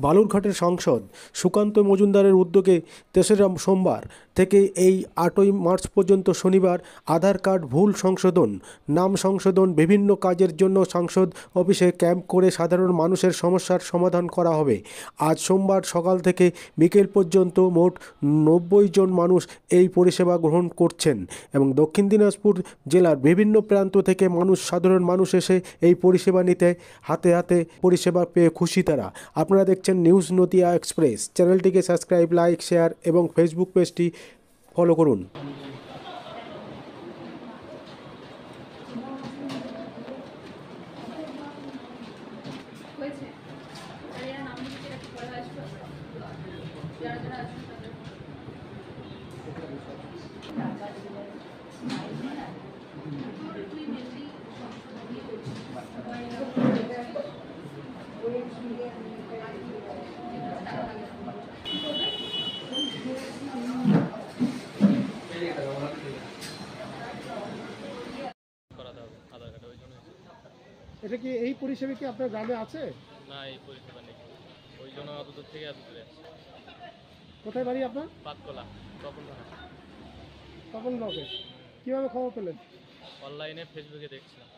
বালুরঘাটের সাংসদ সুকান্ত মজুমদারের উদ্যোগে ৩রা সোমবার থেকে এই ৮ই মার্চ পর্যন্ত শনিবার আধার কার্ড ভুল সংশোধন, নাম সংশোধন, বিভিন্ন কাজের জন্য সাংসদ অফিসে ক্যাম্প করে সাধারণ মানুষের সমস্যার সমাধান করা হবে। আজ সোমবার সকাল থেকে বিকেল পর্যন্ত মোট ৯০ জন মানুষ এই পরিষেবা গ্রহণ করছেন এবং দক্ষিণ দিনাজপুর জেলার বিভিন্ন প্রান্ত থেকে সাধারণ মানুষ এসে এই পরিষেবা নিতে হাতে হাতে পরিষেবা পেয়ে খুশি তারা। আপনারা দেখছেন নিউজ নদিয়া এক্সপ্রেস। চ্যানেলটিকে সাবস্ক্রাইব, লাইক, শেয়ার এবং ফেসবুক পেজটি ফলো করুন। এটা কি এই পরিষেবা কি আপনার গ্রামে আছে? না, এই পরিষেবা নেই, ওই জন্য অত দূর থেকে এত দূরে আসছে। কোথায় বাড়ি আপনার? পাতকলা, তখন ব্লকে। কিভাবে খবর পেলেন? অনলাইনে ফেসবুকে দেখছিলাম।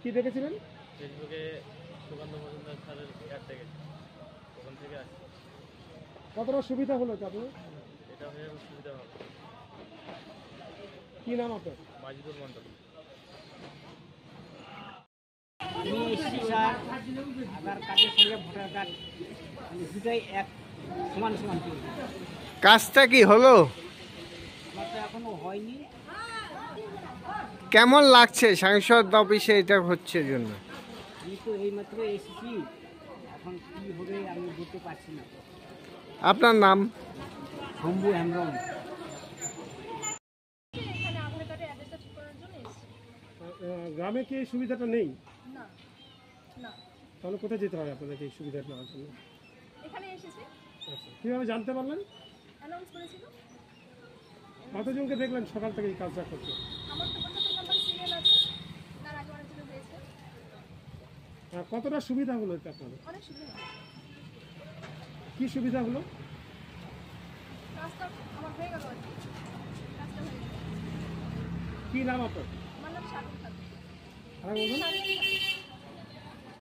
কি দেখেছিলেন? ফেসবুকে সুকান্ত মজুমদার স্যারের অ্যাড দেখেছি, ওখান থেকে আসছে। কতটা সুবিধা হলো আপনার? এটা হয়ে সুবিধা হবে। কি নাম আপনার? মাজিদুর মন্ডল। আধার কার্ডের সঙ্গে ভোটার কার্ড দুটাই এক সমান সমান চলবে। কাজটা কি হলো? আমার তো এখনো হয়নি। কেমন লাগছে সাংসদ অফিসে এটা হচ্ছে জন্য? আমি তো এইমাত্র এসেছি, এখন কি হবে আমি বলতে পারছি না। আপনার নাম? শম্ভু হেমব্রম। গ্রামে কি এই সুবিধাটা নেই? না না। তাহলে কোথায় যেতে হবে আপনাদেরকে এই সুবিধাটা নেওয়ার জন্য? এখানে এসেছি। আচ্ছা, কীভাবে জানতে পারলেন? অ্যানাউন্স করেছিল। কতজনকে দেখলেন সকাল থেকে এই কাজটা করতে? আমার তো 75 নাম্বার সিরিয়াল আছে, তার আগে অনেকজন হয়েছে। কতটা সুবিধা হলো এটা আপনাদের? অনেক সুবিধা। কি সুবিধা হলো? কাজটা আমার হয়ে গেল আর কি। কাজটা হয়ে গেল। কি নাম আপনার? আমার নাম শারমিন খাতুন। আর বলুন। শারমিন খাতুন।